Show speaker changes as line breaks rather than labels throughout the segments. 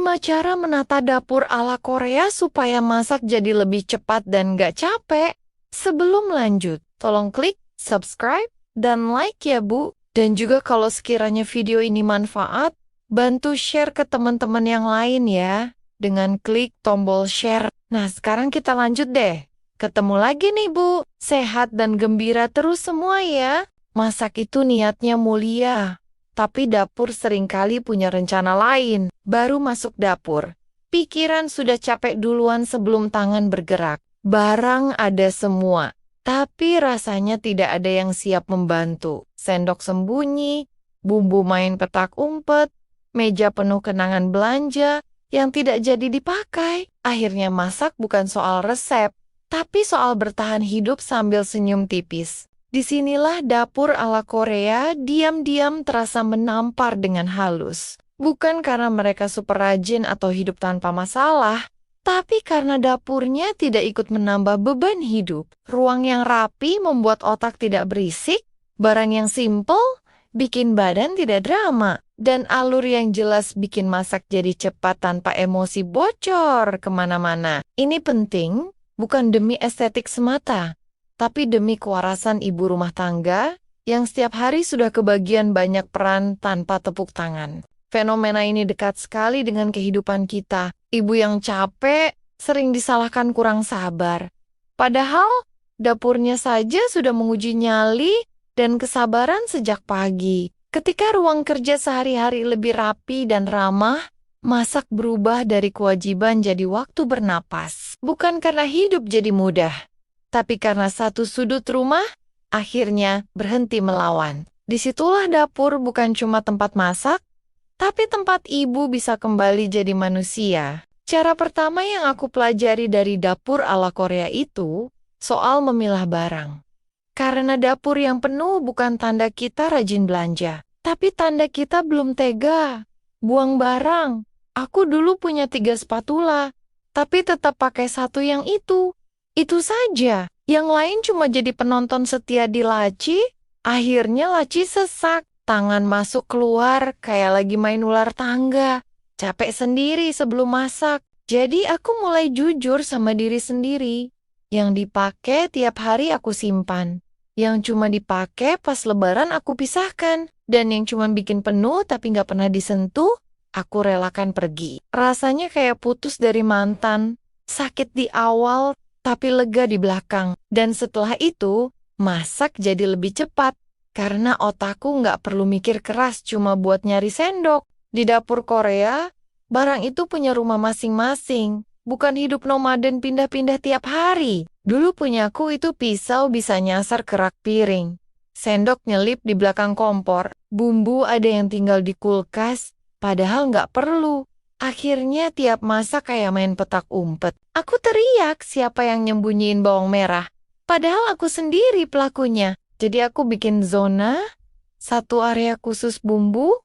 5 cara menata dapur ala Korea supaya masak jadi lebih cepat dan gak capek. Sebelum lanjut, tolong klik subscribe dan like ya Bu. Dan juga kalau sekiranya video ini manfaat, bantu share ke teman-teman yang lain ya, dengan klik tombol share. Nah, sekarang kita lanjut deh. Ketemu lagi nih Bu, sehat dan gembira terus semua ya. Masak itu niatnya mulia, tapi dapur seringkali punya rencana lain. Baru masuk dapur, pikiran sudah capek duluan sebelum tangan bergerak. Barang ada semua, tapi rasanya tidak ada yang siap membantu. Sendok sembunyi, bumbu main petak umpet, meja penuh kenangan belanja yang tidak jadi dipakai. Akhirnya masak bukan soal resep, tapi soal bertahan hidup sambil senyum tipis. Disinilah dapur ala Korea diam-diam terasa menampar dengan halus. Bukan karena mereka super rajin atau hidup tanpa masalah, tapi karena dapurnya tidak ikut menambah beban hidup. Ruang yang rapi membuat otak tidak berisik, barang yang simple bikin badan tidak drama, dan alur yang jelas bikin masak jadi cepat tanpa emosi bocor kemana-mana. Ini penting, bukan demi estetik semata, tapi demi kewarasan ibu rumah tangga yang setiap hari sudah kebagian banyak peran tanpa tepuk tangan. Fenomena ini dekat sekali dengan kehidupan kita. Ibu yang capek sering disalahkan kurang sabar. Padahal dapurnya saja sudah menguji nyali dan kesabaran sejak pagi. Ketika ruang kerja sehari-hari lebih rapi dan ramah, masak berubah dari kewajiban jadi waktu bernapas. Bukan karena hidup jadi mudah, tapi karena satu sudut rumah akhirnya berhenti melawan. Disitulah dapur bukan cuma tempat masak, tapi tempat ibu bisa kembali jadi manusia. Cara pertama yang aku pelajari dari dapur ala Korea itu soal memilah barang. Karena dapur yang penuh bukan tanda kita rajin belanja, tapi tanda kita belum tega buang barang. Aku dulu punya 3 spatula, tapi tetap pakai satu yang itu. Itu saja. Yang lain cuma jadi penonton setia di laci. Akhirnya laci sesak, tangan masuk keluar kayak lagi main ular tangga. Capek sendiri sebelum masak. Jadi aku mulai jujur sama diri sendiri. Yang dipakai tiap hari aku simpan. Yang cuma dipakai pas lebaran aku pisahkan. Dan yang cuma bikin penuh tapi nggak pernah disentuh, aku relakan pergi. Rasanya kayak putus dari mantan, sakit di awal, tapi lega di belakang. Dan setelah itu, masak jadi lebih cepat. Karena otakku nggak perlu mikir keras cuma buat nyari sendok. Di dapur Korea, barang itu punya rumah masing-masing. Bukan hidup nomaden pindah-pindah tiap hari. Dulu punyaku itu pisau bisa nyasar ke rak piring. Sendok nyelip di belakang kompor. Bumbu ada yang tinggal di kulkas. Padahal nggak perlu. Akhirnya tiap masak kayak main petak umpet. Aku teriak siapa yang nyembunyiin bawang merah. Padahal aku sendiri pelakunya. Jadi aku bikin zona, satu area khusus bumbu,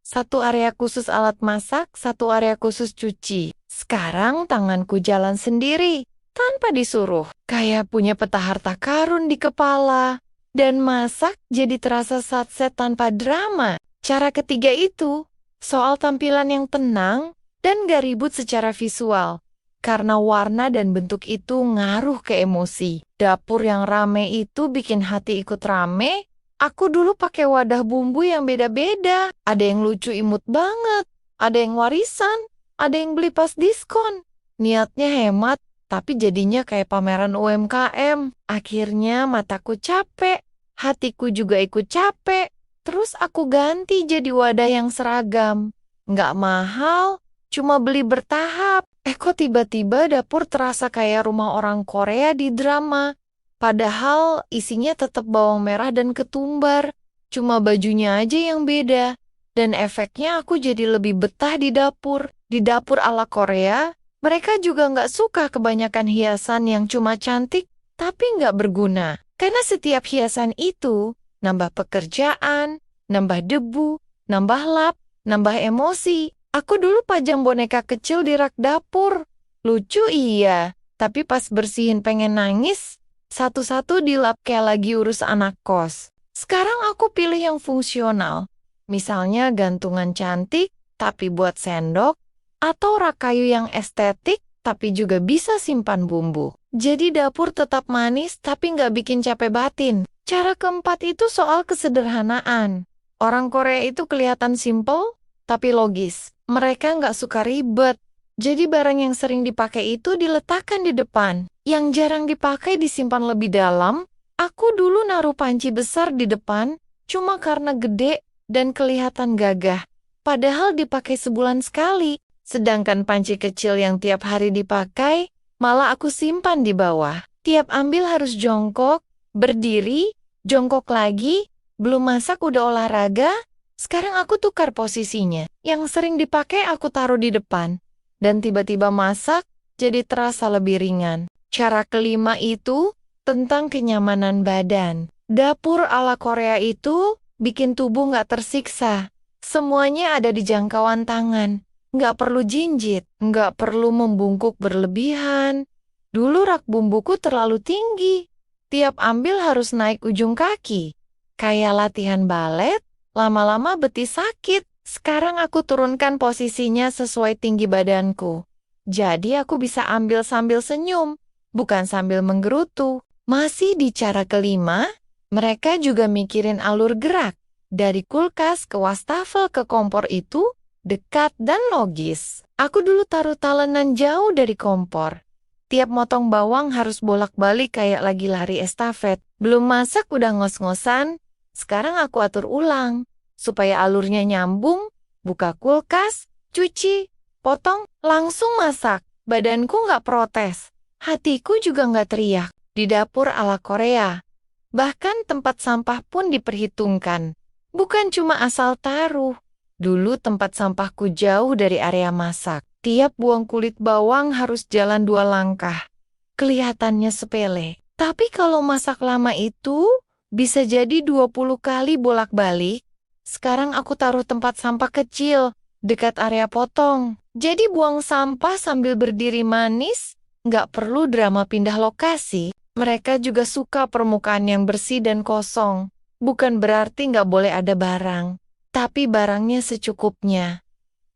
satu area khusus alat masak, satu area khusus cuci. Sekarang tanganku jalan sendiri, tanpa disuruh. Kayak punya peta harta karun di kepala. Dan masak jadi terasa satset tanpa drama. Cara ketiga itu soal tampilan yang tenang dan gak ribut secara visual. Karena warna dan bentuk itu ngaruh ke emosi. Dapur yang rame itu bikin hati ikut rame. Aku dulu pakai wadah bumbu yang beda-beda. Ada yang lucu imut banget. Ada yang warisan. Ada yang beli pas diskon. Niatnya hemat, tapi jadinya kayak pameran UMKM. Akhirnya mataku capek. Hatiku juga ikut capek. Terus aku ganti jadi wadah yang seragam. Nggak mahal, cuma beli bertahap. Kok tiba-tiba dapur terasa kayak rumah orang Korea di drama. Padahal isinya tetap bawang merah dan ketumbar. Cuma bajunya aja yang beda. Dan efeknya aku jadi lebih betah di dapur. Di dapur ala Korea, mereka juga nggak suka kebanyakan hiasan yang cuma cantik, tapi nggak berguna. Karena setiap hiasan itu nambah pekerjaan, nambah debu, nambah lap, nambah emosi. Aku dulu pajang boneka kecil di rak dapur. Lucu iya, tapi pas bersihin pengen nangis, satu-satu dilap kayak lagi urus anak kos. Sekarang aku pilih yang fungsional. Misalnya gantungan cantik, tapi buat sendok, atau rak kayu yang estetik tapi juga bisa simpan bumbu. Jadi dapur tetap manis tapi nggak bikin capek batin. Cara keempat itu soal kesederhanaan. Orang Korea itu kelihatan simple tapi logis. Mereka nggak suka ribet. Jadi barang yang sering dipakai itu diletakkan di depan. Yang jarang dipakai disimpan lebih dalam. Aku dulu naruh panci besar di depan cuma karena gede dan kelihatan gagah. Padahal dipakai sebulan sekali. Sedangkan panci kecil yang tiap hari dipakai, malah aku simpan di bawah. Tiap ambil harus jongkok, berdiri, jongkok lagi. Belum masak udah olahraga, sekarang aku tukar posisinya. Yang sering dipakai aku taruh di depan. Dan tiba-tiba masak, jadi terasa lebih ringan. Cara kelima itu tentang kenyamanan badan. Dapur ala Korea itu bikin tubuh nggak tersiksa. Semuanya ada di jangkauan tangan. Nggak perlu jinjit, nggak perlu membungkuk berlebihan. Dulu rak bumbuku terlalu tinggi. Tiap ambil harus naik ujung kaki. Kayak latihan balet, lama-lama betis sakit. Sekarang aku turunkan posisinya sesuai tinggi badanku. Jadi aku bisa ambil sambil senyum, bukan sambil menggerutu. Masih di cara kelima, mereka juga mikirin alur gerak. Dari kulkas ke wastafel ke kompor itu dekat dan logis. Aku dulu taruh talenan jauh dari kompor. Tiap motong bawang harus bolak-balik kayak lagi lari estafet. Belum masak udah ngos-ngosan. Sekarang aku atur ulang. Supaya alurnya nyambung, buka kulkas, cuci, potong, langsung masak. Badanku nggak protes. Hatiku juga nggak teriak. Di dapur ala Korea. Bahkan tempat sampah pun diperhitungkan. Bukan cuma asal taruh. Dulu tempat sampahku jauh dari area masak. Tiap buang kulit bawang harus jalan 2 langkah. Kelihatannya sepele. Tapi kalau masak lama itu bisa jadi 20 kali bolak-balik. Sekarang aku taruh tempat sampah kecil dekat area potong. Jadi buang sampah sambil berdiri manis, nggak perlu drama pindah lokasi. Mereka juga suka permukaan yang bersih dan kosong. Bukan berarti nggak boleh ada barang. Tapi barangnya secukupnya.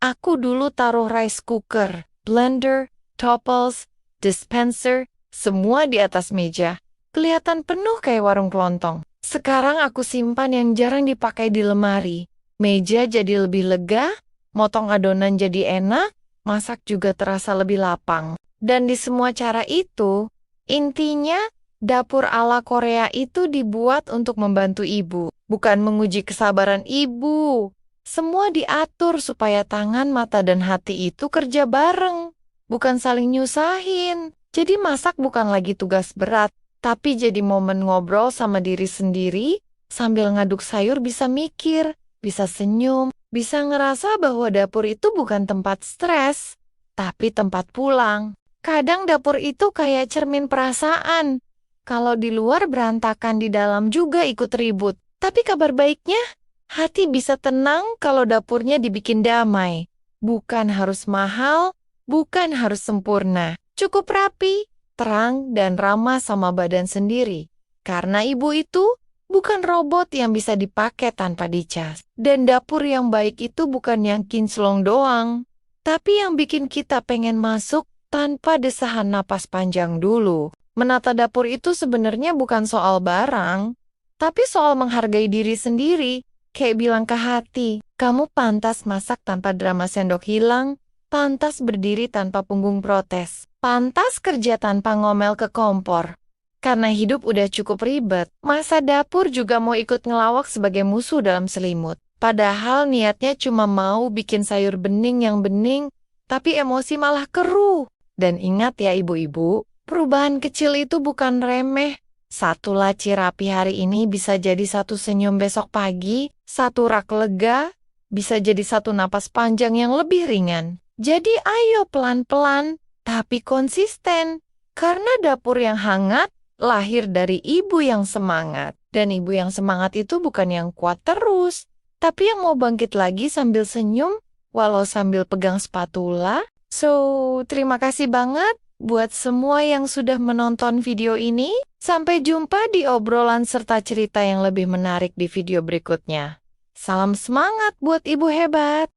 Aku dulu taruh rice cooker, blender, topples, dispenser, semua di atas meja. Kelihatan penuh kayak warung kelontong. Sekarang aku simpan yang jarang dipakai di lemari. Meja jadi lebih lega, motong adonan jadi enak, masak juga terasa lebih lapang. Dan di semua cara itu, intinya dapur ala Korea itu dibuat untuk membantu ibu. Bukan menguji kesabaran ibu. Semua diatur supaya tangan, mata, dan hati itu kerja bareng. Bukan saling nyusahin. Jadi masak bukan lagi tugas berat, tapi jadi momen ngobrol sama diri sendiri. Sambil ngaduk sayur bisa mikir, bisa senyum, bisa ngerasa bahwa dapur itu bukan tempat stres, tapi tempat pulang. Kadang dapur itu kayak cermin perasaan. Kalau di luar berantakan, di dalam juga ikut ribut. Tapi kabar baiknya, hati bisa tenang kalau dapurnya dibikin damai. Bukan harus mahal, bukan harus sempurna. Cukup rapi, terang, dan ramah sama badan sendiri. Karena ibu itu bukan robot yang bisa dipakai tanpa dicas. Dan dapur yang baik itu bukan yang kinclong doang, tapi yang bikin kita pengen masuk tanpa desahan napas panjang dulu. Menata dapur itu sebenarnya bukan soal barang, tapi soal menghargai diri sendiri. Kayak bilang ke hati, kamu pantas masak tanpa drama sendok hilang, pantas berdiri tanpa punggung protes, pantas kerja tanpa ngomel ke kompor. Karena hidup udah cukup ribet, masa dapur juga mau ikut ngelawak sebagai musuh dalam selimut. Padahal niatnya cuma mau bikin sayur bening yang bening, tapi emosi malah keruh. Dan ingat ya ibu-ibu, perubahan kecil itu bukan remeh. Satu laci rapi hari ini bisa jadi satu senyum besok pagi, satu rak lega, bisa jadi satu napas panjang yang lebih ringan. Jadi ayo pelan-pelan, tapi konsisten. Karena dapur yang hangat lahir dari ibu yang semangat. Dan ibu yang semangat itu bukan yang kuat terus, tapi yang mau bangkit lagi sambil senyum, walau sambil pegang spatula. So, terima kasih banget buat semua yang sudah menonton video ini. Sampai jumpa di obrolan serta cerita yang lebih menarik di video berikutnya. Salam semangat buat ibu hebat!